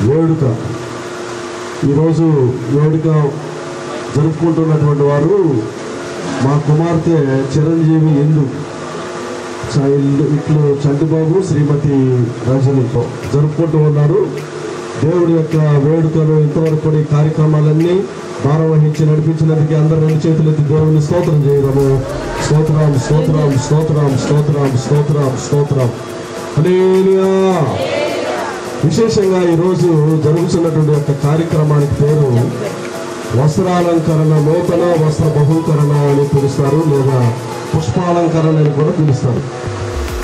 వేడుక. ఈరోజు వేడుక జరుపుకుంటున్నటువంటి వారు మా కుమార్తె చిరంజీవి ఇందు ఇట్లు చంటిబాబు, శ్రీమతి రజనితో జరుపుకుంటూ ఉన్నారు. దేవుడి యొక్క వేడుకలు ఇంతవరకు కూడా ఈ కార్యక్రమాలన్నీ భారం వహించి నడిపించినందుకు అందరూ రెండు చేతులెత్తి దేవుని స్తోత్రం చేయడము. స్తోత్రం స్తోత్రం స్తోత్రం స్తోత్రం స్తోత్రం స్తోత్రం. హల్లెలూయా. విశేషంగా ఈరోజు జరుగుతున్నటువంటి యొక్క కార్యక్రమానికి పేరు వస్త్రాలంకరణ, నూతన వస్త్ర బహుకరణ అని పిలుస్తారు, లేదా పుష్పాలంకరణ అని కూడా పిలుస్తారు.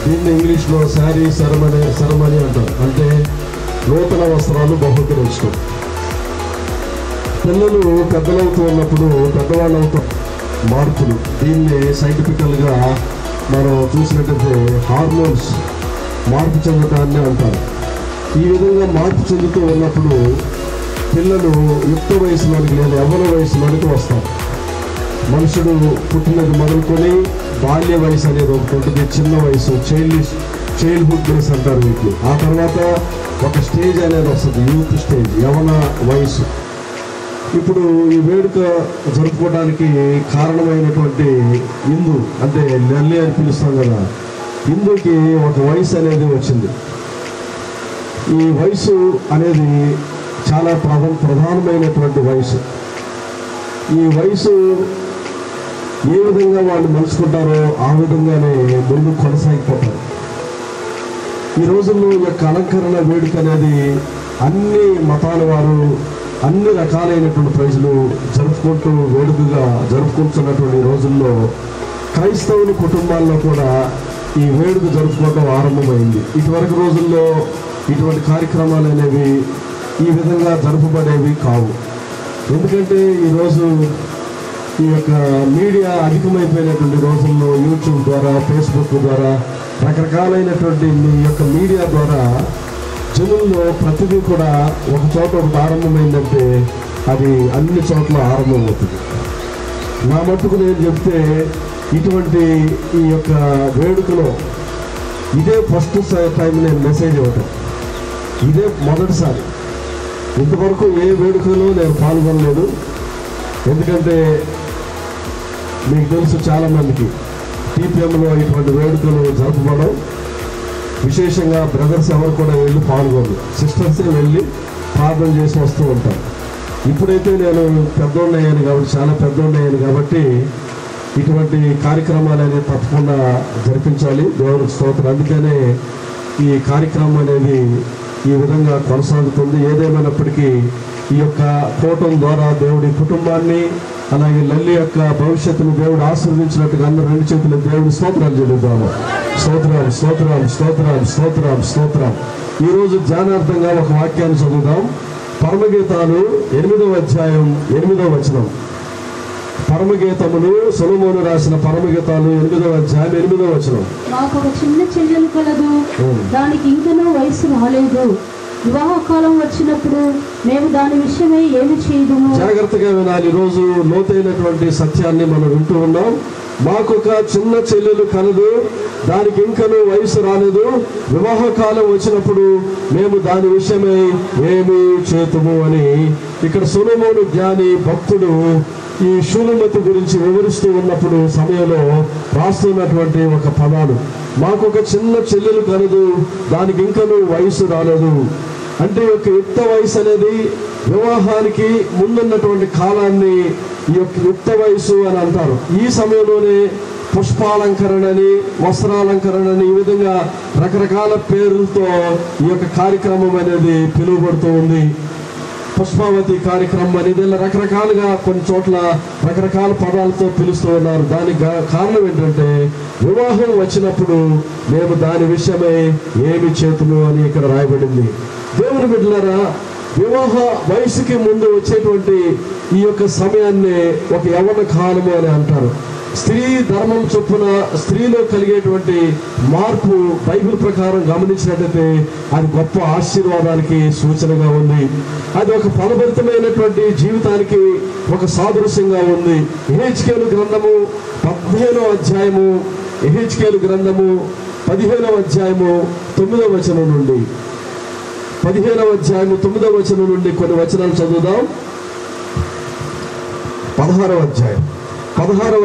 దీన్ని ఇంగ్లీష్లో శారీ సెరమనీ అంటారు. అంటే నూతన వస్త్రాలు బహుకరించడం. పిల్లలు పెద్దలవుతూ ఉన్నప్పుడు పెద్దవాళ్ళు అవుతాం మార్పులు. దీన్ని సైంటిఫికల్గా మనం చూసినట్టయితే హార్మోన్స్ మార్పు చెందటాన్ని అంటారు. ఈ విధంగా మార్పు చెందుతూ ఉన్నప్పుడు పిల్లలు యుక్త వయసులోనికి లేదా యవ్వన వయసులోనికి వస్తారు. మనుషుడు పుట్టినది మొదలుకొని బాల్య వయసు అనేది ఒకటి ఉంటుంది, చిన్న వయసు, చైల్డ్హుడ్ డేస్ అంటారు వీటిని. ఆ తర్వాత ఒక స్టేజ్ అనేది వస్తుంది, యూత్ స్టేజ్, యవ్వన వయసు. ఇప్పుడు ఈ వేడుక జరుపుకోవడానికి కారణమైనటువంటి హిందూ, అంటే లల్లి అని పిలుస్తాం కదా, హిందూకి ఒక వయసు అనేది వచ్చింది. ఈ వయసు అనేది చాలా ప్రధానమైనటువంటి వయసు. ఈ వయసు ఏ విధంగా వాళ్ళు మలుచుకుంటారో ఆ విధంగానే ముందు కొనసాగిపోతారు. ఈ రోజుల్లో ఈ యొక్క అలంకరణ వేడుక అనేది అన్ని మతాల వారు, అన్ని రకాలైనటువంటి ప్రజలు జరుపుకుంటూ వేడుకగా జరుపుకుంటున్నటువంటి రోజుల్లో క్రైస్తవుల కుటుంబాల్లో కూడా ఈ వేడుక జరుపుకోవడం ఆరంభమైంది. ఇటువరకు రోజుల్లో ఇటువంటి కార్యక్రమాలు అనేవి ఈ విధంగా జరుపబడేవి కావు. ఎందుకంటే ఈరోజు ఈ యొక్క మీడియా అధికమైపోయినటువంటి రోజుల్లో యూట్యూబ్ ద్వారా, ఫేస్బుక్ ద్వారా, రకరకాలైనటువంటి ఈ యొక్క మీడియా ద్వారా జనుల్లో ప్రతిదీ కూడా ఒక చోట ఒకటి ఆరంభమైందంటే అది అన్ని చోట్ల ఆరంభమవుతుంది. నా మట్టుకు నేను చెప్తే ఇటువంటి ఈ యొక్క వేడుకలో ఇదే ఫస్ట్ టైం నేను మెసేజ్ ఇవ్వటం, ఇదే మొదటిసారి. ఇంతవరకు ఏ వేడుకలో నేను పాల్గొనలేదు. ఎందుకంటే మీకు తెలుసు, చాలామందికి టీపీఎంలో ఇటువంటి వేడుకలు జరపబడం, విశేషంగా బ్రదర్స్ ఎవరు కూడా వెళ్ళి పాల్గొనరు, సిస్టర్సే వెళ్ళి ప్రార్థన చేసి వస్తూ ఉంటారు. ఇప్పుడైతే నేను పెద్దోళ్ళయ్యాను కాబట్టి, చాలా పెద్దోళ్ళయ్యాను కాబట్టి ఇటువంటి కార్యక్రమాలు అనేది తప్పకుండా జరిపించాలి. దేవునికి స్తోత్రం. అందుకనే ఈ కార్యక్రమం అనేది ఈ విధంగా కొనసాగుతుంది. ఏదేమైనప్పటికీ ఈ యొక్క కూటమి ద్వారా దేవుడి కుటుంబాన్ని, అలాగే లల్లి యొక్క భవిష్యత్తును దేవుడు ఆశీర్వదించినట్టుగా అందరూ రెండు చేతులు దేవుడి స్తోత్రాలు చెల్లిద్దాము. స్తోత్రం స్తోత్రం స్తోత్రం స్తోత్రం స్తోత్రం. ఈరోజు ధ్యానార్థంగా ఒక వాక్యాన్ని చదువుదాం. పరమగీతాలు 8వ అధ్యాయం 8వ వచనం. పరమగీతములు సొలొమోను రాసిన పరమగీతాలు 8వ అధ్యాయం 8వ వచనం. నాకు ఒక చిన్న చెల్లెలు కలదు, దానికి ఇంకనూ వయసు రాలేదు. వివాహకాలం వచ్చినప్పుడు మేము దాని విషయమై ఏమి చేయదుము. జాగ్రత్తగా వినాలి. ఈరోజు లోతైనటువంటి సత్యాన్ని మనం వింటూ ఉన్నాం. మాకొక చిన్న చెల్లెలు కలదు, దానికి ఇంకనూ వయసు రాలేదు. వివాహకాలం వచ్చినప్పుడు మేము దాని విషయమై ఏమి చేతుము అని ఇక్కడ సొలొమోను జ్ఞాని భక్తుడు ఈ షూలమతి గురించి వివరిస్తూ ఉన్నప్పుడు సమయంలో రాస్తున్నటువంటి ఒక పదాలు. మాకొక చిన్న చెల్లెలు కలదు, దానికి ఇంకనూ వయసు రాలేదు. అంటే ఒక యుక్త వయసు అనేది వివాహానికి ముందున్నటువంటి కాలాన్ని ఈ యొక్క యుక్త వయసు అని అంటారు. ఈ సమయంలోనే పుష్పాలంకరణని, వస్త్రాలంకరణని, ఈ విధంగా రకరకాల పేర్లతో ఈ యొక్క కార్యక్రమం అనేది పిలువబడుతూ ఉంది. పుష్పావతి కార్యక్రమం అనేది ఇలా రకరకాలుగా కొన్ని చోట్ల రకరకాల పదాలతో పిలుస్తూ ఉన్నారు. దానికి కారణం ఏంటంటే వివాహం వచ్చినప్పుడు మేము దాని విషయమై ఏమి చేతులు అని ఇక్కడ రాయబడింది. దేవుని బిడ్డలారా, వివాహ వయసుకి ముందు వచ్చేటువంటి ఈ యొక్క సమయాన్ని ఒక యవ్వన కాలము అని అంటారు. స్త్రీ ధర్మం చొప్పున స్త్రీలో కలిగేటువంటి మార్పు బైబిల్ ప్రకారం గమనించినట్లయితే అది గొప్ప ఆశీర్వాదానికి సూచనగా ఉంది. అది ఒక ఫలభరితమైనటువంటి జీవితానికి ఒక సాదృశ్యంగా ఉంది. యెహెజ్కేలు గ్రంథము 15వ అధ్యాయము, యెహెజ్కేలు గ్రంథము 15వ అధ్యాయము 9వ వచనం నుండి 15వ అధ్యాయము 9వ వచనం నుండి కొన్ని వచనాలు చదువుదాం. 16వ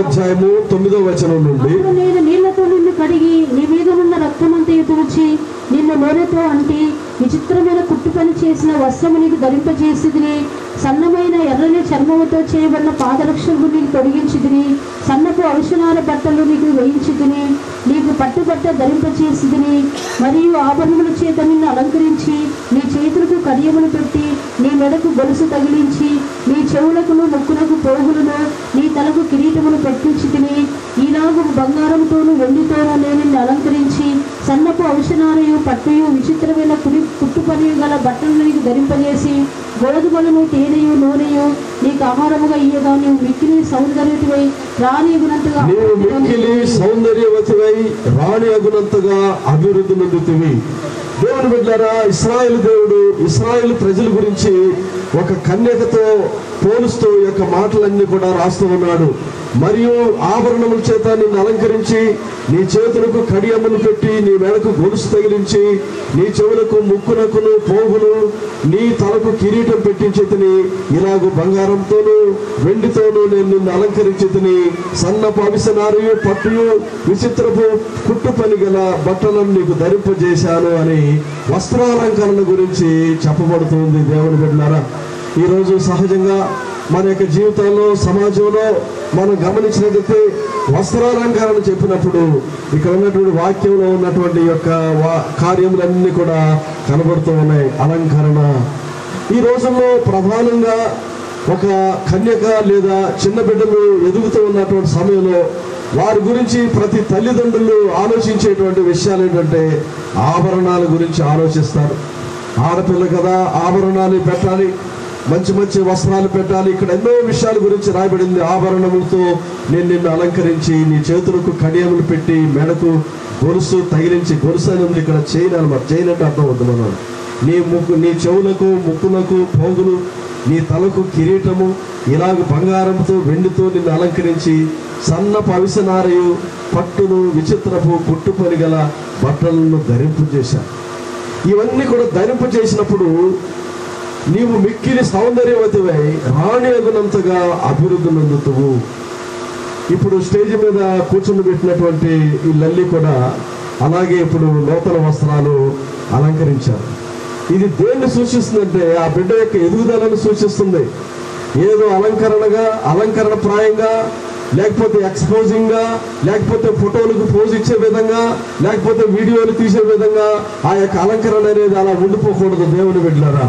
అధ్యాయము 9వ వచనం నుండి. నేను నీళ్లతో నిన్ను కడిగి నీ మీద ఉన్న రక్తమంతా తుడిచి నిన్ను నూనెతో అంటి విచిత్రమైన కుట్టు పని చేసిన వస్త్రము నీకు ధరింపజేసిదిని, సన్నమైన ఎర్రని చర్మముతో చేయబడిన పాదరక్షలు నీకు తొడిగించిదిని, సన్నపు అవసరాల బట్టలు నీకు వేయించిదిని, నీకు పట్టుబట్ట ధరింపజేసిదిని, మరియు ఆభరణముల చేత నిన్ను అలంకరించి నీ చేతులకు కడియములు పెట్టి నీ మెడకు గొలుసు తగిలించి నీ చెవులకును ముక్కులకు పోగులను నీ తలకు కిరీటములు పెట్టించితిని. ఈలాగు బంగారంతోనూ వెండితోనూ నేను నిన్ను అలంకరించి సన్నపు అవసరాలయు పట్టుయు విచిత్రమైన కుట్టు పని గల బట్టలను నీకు ధరింపజేసి గోధుమలను తేనెయు నూనెయు నీకు ఆహారముగా ఇయ్యగా నీవు మిక్కిలి సౌందర్యవతివై రాణి అగునంతగా అభివృద్ధి నొందుతివి. దేవుని బిడ్డలారా, ఇశ్రాయేలు దేవుడు ఇశ్రాయేలు ప్రజల గురించి ఒక కన్యకతో పోలుస్తూ ఈ యొక్క మాటలన్నీ కూడా రాస్తూ ఉన్నాడు. మరియు ఆభరణముల చేత నిన్ను అలంకరించి నీ చేతులకు కడియములు పెట్టి నీ మెడకు గొలుసు తగిలించి నీ చెవులకు ముక్కునకును పోగులు నీ తలకు కిరీటం పెట్టించితిని. ఇలాగూ బంగారంతోనూ వెండితోనూ నేను నిన్ను అలంకరించితిని. సన్నపు అవిసనారియు పట్టుయు విచిత్రపు కుట్టు పని గల బట్టలను నీకు ధరింపజేశాను అని వస్త్రాలంకరణ గురించి చెప్పబడుతుంది. దేవుని బిడ్డలారా, ఈరోజు సహజంగా మన యొక్క జీవితంలో సమాజంలో మనం గమనించినట్లయితే వస్త్రాలంకరణ చెప్పినప్పుడు ఇక్కడ ఉన్నటువంటి వాక్యంలో ఉన్నటువంటి యొక్క కార్యములన్నీ కూడా కనబడుతూ ఉన్నాయి. అలంకరణ ఈ రోజుల్లో ప్రధానంగా ఒక కన్యక లేదా చిన్న బిడ్డలు ఎదుగుతూ ఉన్నటువంటి సమయంలో వారి గురించి ప్రతి తల్లిదండ్రులు ఆలోచించేటువంటి విషయాలు ఏంటంటే ఆభరణాల గురించి ఆలోచిస్తారు. ఆడపిల్ల కదా, ఆభరణాలు పెట్టాలి, మంచి మంచి వస్త్రాలు పెట్టాలి. ఇక్కడ ఎన్నో విషయాల గురించి రాయబడింది. ఆభరణములతో నేను నిన్ను అలంకరించి నీ చేతులకు కడియములు పెట్టి మెడకు గొలుసు తగిలించి, గొలుసు అని ఉంది ఇక్కడ, చైన్ అనమాట. చైన్ అంటే అర్థం అవుతుంది మనం. నీ చెవులకు ముక్కులకు పోగులు నీ తలకు కిరీటము ఇలాగ బంగారంతో వెండితో నిన్ను అలంకరించి సన్నపు అవిసనారయు పట్టును విచిత్రపు కుట్టు పని గల బట్టలను ధరింపు చేశాను. ఇవన్నీ కూడా ధరింపు చేసినప్పుడు నీవు మిక్కిలి సౌందర్యవతివై రాణి అగునంతగా అభివృద్ధి నొందుతువు. ఇప్పుడు స్టేజ్ మీద కూర్చుని పెట్టినటువంటి ఈ లల్లి కూడా అలాగే ఇప్పుడు నూతన వస్త్రాలు అలంకరించారు. ఇది దేన్ని సూచిస్తుందంటే ఆ బిడ్డ యొక్క ఎదుగుదలను సూచిస్తుంది. ఏదో అలంకరణ ప్రాయంగా, లేకపోతే ఎక్స్పోజింగ్గా, లేకపోతే ఫోటోలకు పోజ్ ఇచ్చే విధంగా, లేకపోతే వీడియోలు తీసే విధంగా ఆ యొక్క అలంకరణ అనేది అలా ఉండిపోకూడదు. దేవుని బిడ్డలారా,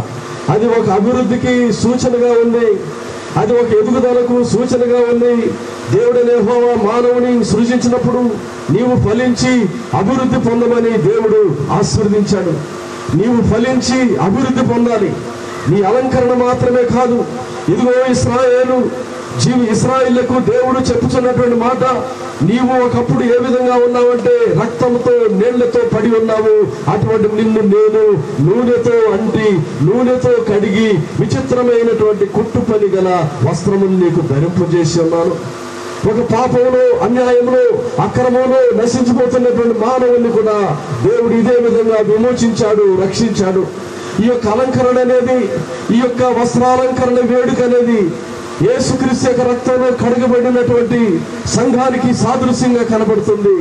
అది ఒక అభివృద్ధికి సూచనగా ఉంది, అది ఒక ఎదుగుదలకు సూచనగా ఉంది. దేవుడైన యెహోవా మానవుని సృజించినప్పుడు నీవు ఫలించి అభివృద్ధి పొందమని దేవుడు ఆశీర్వదించాడు. నీవు ఫలించి అభివృద్ధి పొందాలి. నీ అలంకరణ మాత్రమే కాదు. ఇదిగో ఇశ్రాయేలుకు దేవుడు చెప్పుచున్నటువంటి మాట, నీవు ఒకప్పుడు ఏ విధంగా ఉన్నావంటే రక్తంతో నీళ్లతో పడి ఉన్నావు, అటువంటి నిన్ను నేను నూనెతో అంటి నూనెతో కడిగి విచిత్రమైనటువంటి కుట్టు పని గల వస్త్రములు నీకు ధరింపజేసి ఉన్నాను. ఒక పాపంలో, అన్యాయంలో, అక్రమంలో నశించిపోతున్నటువంటి మానవుల్ని కూడా దేవుడు ఇదే విధంగా విమోచించాడు, రక్షించాడు. ఈ యొక్క అలంకరణ అనేది, ఈ యొక్క వస్త్రాలంకరణ వేడుక అనేది యేసుక్రీస్తు యొక్క రక్తంలో కడగబడినటువంటి సంఘానికి సాదృశ్యంగా కనబడుతుంది.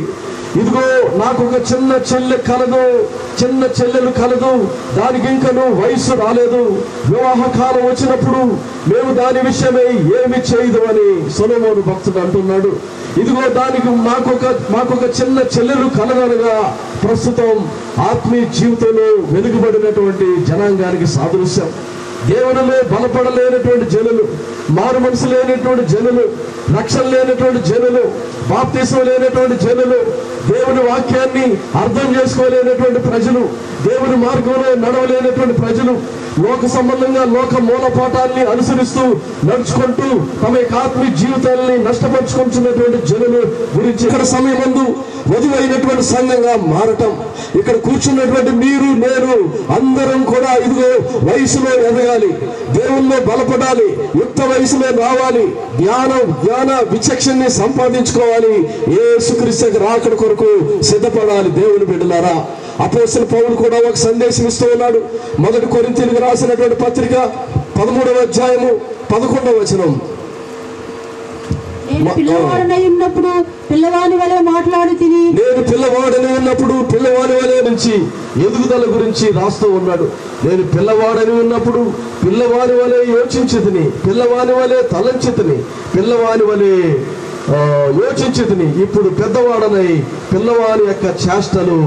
ఇదిగో నాకు ఒక చిన్న చెల్లెలు కలదు, దానికి ఇంకను వయసు రాలేదు, వివాహ కాలం వచ్చినప్పుడు మేము దాని విషయమై ఏమి చేయదు అని సొలొమోను భక్తుడు అంటున్నాడు. ఇదిగో దానికి మాకొక చిన్న చెల్లెలు కలగనగా ప్రస్తుతం ఆత్మీయ జీవితంలో వెలుగుబడినటువంటి జనాంగానికి సాదృశ్యం. దేవునిలో బలపడలేనటువంటి జనులు, మారు మనసు లేనటువంటి జనులు, రక్షణ లేనటువంటి జనులు, బాప్తిసం లేనటువంటి జనులు, దేవుని వాక్యాన్ని అర్థం చేసుకోలేనటువంటి ప్రజలు, దేవుని మార్గంలో నడవలేనటువంటి ప్రజలు, లోక సంబంధంగా లోక మూలపాఠాన్ని అనుసరిస్తూ నడుచుకుంటూ తమ యొక్క ఆత్మీయ జీవితాలని నష్టపరుచుకుంటున్నటువంటి జనులు గురించి ఇక్కడ సమయమందు వధువైనటువంటి సంఘంగా మారటం, ఇక్కడ కూర్చున్నటువంటి మీరు నేను అందరం కూడా ఇదిగో వయసులో ఎదగాలి, దేవుల్లో బలపడాలి, యుక్త వయసులో రావాలి, జ్ఞాన విచక్షణని సంపాదించుకోవాలి, యేసుక్రీస్తు రాకడ కొరకు సిద్ధపడాలి. దేవుని బిడ్డలారా, అపోస్తలుడైన పౌలు కూడా ఒక సందేశం ఇస్తూ ఉన్నాడు. 1 కొరింథీయులకు రాసినటువంటి పత్రిక 13వ అధ్యాయము 11వ వచనం. నేను పిల్లవాడనై ఉన్నప్పుడు పిల్లవాని వలె నుంచి ఎదుగుదల గురించి రాస్తూ ఉన్నాడు. నేను పిల్లవాడని ఉన్నప్పుడు పిల్లవాని వలె యోచించితిని, పిల్లవాని వలె తలంచితిని, పిల్లవాని వలె యోచించితిని. ఇప్పుడు పెద్దవాడనై పిల్లవాని యొక్క చేష్టలు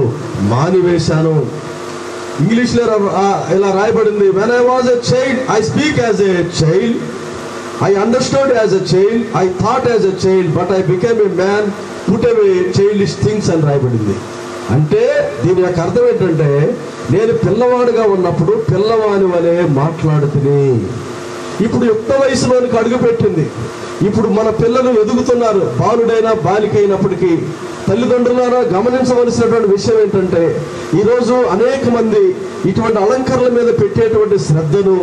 మానివేశాను. ఇంగ్లీష్లో ఇలా రాయబడింది, when I was a child I speak as a child, I understood as a child, I thought as a child, but I became a man, put away childish things అని రాయబడింది. అంటే దీని యొక్క అర్థం ఏంటంటే, నేను పిల్లవాడిగా ఉన్నప్పుడు పిల్లవాని వలె మాట్లాడుతుని. ఇప్పుడు యుక్త వయసులోనికి అడుగుపెట్టింది. ఇప్పుడు మన పిల్లలు ఎదుగుతున్నారు. బాలుడైనా బాలికైనప్పటికీ తల్లిదండ్రులారా గమనించవలసినటువంటి విషయం ఏంటంటే, ఈరోజు అనేక మంది ఇటువంటి అలంకరణల మీద పెట్టేటువంటి శ్రద్ధను,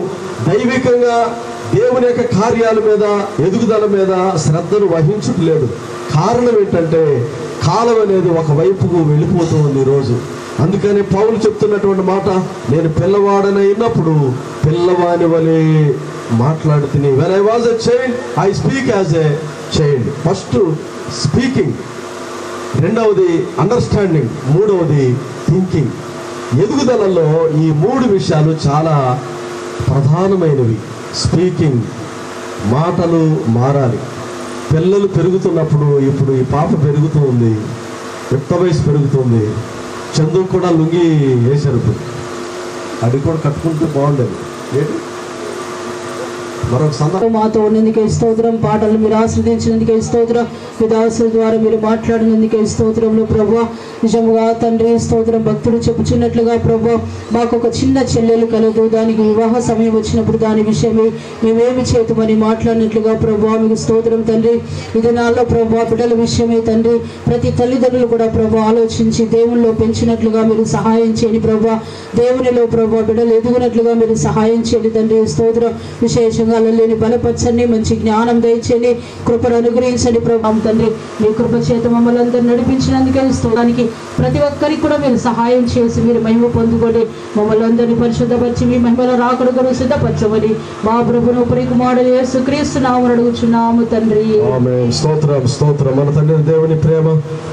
దైవికంగా దేవుని యొక్క కార్యాల మీద, ఎదుగుదల మీద శ్రద్ధను వహించట్లేదు. కారణం ఏంటంటే, కాలం అనేది ఒకవైపుకు వెళ్ళిపోతూ ఉంది ఈరోజు. అందుకని పౌలు చెప్తున్నటువంటి మాట, నేను పిల్లవాడనైనప్పుడు పిల్లవాని వలె మాట్లాడుతుని. when I was a child I speak as a child. First speaking, రెండవది అండర్స్టాండింగ్, మూడవది థింకింగ్. ఎదుగుదలలో ఈ 3 విషయాలు చాలా ప్రధానమైనవి. స్పీకింగ్, మాటలు మారాలి. పిల్లలు పెరుగుతున్నప్పుడు, ఇప్పుడు ఈ పాప పెరుగుతూ ఉంది, యుక్త వయసు పెరుగుతుంది. చందుకు కూడా లుంగి వేశారు. అది కూడా కట్టుకుంటే బాగుండేది. ఏంటి మరొక సందర్భం మాతో ఉన్నందుకే స్తోత్రం. పాటలు మీరు ఆస్వాదించినందుకే స్తోత్రం. మీ దాసుల ద్వారా మీరు మాట్లాడినందుకే స్తోత్రంలో ప్రభువా. నిజముగా తండ్రి స్తోత్రం. భక్తుడు చెప్పుచున్నట్లుగా ప్రభువా, మాకు ఒక చిన్న చెల్లెలు కలదు, దానికి వివాహ సమయం వచ్చినప్పుడు దాని విషయమే మేమేమి చేతుమని మాట్లాడినట్లుగా ప్రభువా మీకు స్తోత్రం తండ్రి. ఇది నాలో ప్రభువా బిడ్డల విషయమే తండ్రి. ప్రతి తల్లిదండ్రులు కూడా ప్రభువా ఆలోచించి దేవునిలో పెంచినట్లుగా మీరు సహాయం చేయండి ప్రభువా. దేవునిలో ప్రభువా బిడ్డలు ఎదుగునట్లుగా మీరు సహాయం చేయండి తండ్రి. స్తోత్రం. విశేషంగా లేని బలపరచండి, మంచి జ్ఞానం దయచేయండి, కృపను అనుగ్రహించండి ప్రభు తండ్రి. మీ కృప చేత మమ్మల్ని అందరూ నడిపించినందుకే స్తోత్రానికి ప్రతి ఒక్కరికి కూడా మీరు సహాయం చేసి మీరు మహిమ పొందుకోండి. మమ్మల్ని అందరినీ పరిశుద్ధపరిచి మీ మహిమలో రాకడగను సిద్ధపరచమని మా ప్రభును ప్రియకుమారుడు యేసుక్రీస్తు నామమున అడుగుచున్నాము తండ్రి. ఆమేన్. స్తోత్రం స్తోత్రం. మన తండ్రి దేవుని ప్రేమ,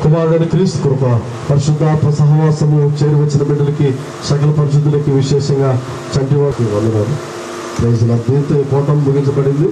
కుమారుడైన క్రీస్తు కృప, పరిశుద్ధాత్మ సహవాసము చేరి వచ్చిన బిడ్డలకి, సకల పరిశుద్ధులకి, విశేషంగా చంటి వారికి వందనాలు. దీంతో ఈ కూటమి ముగించబడింది.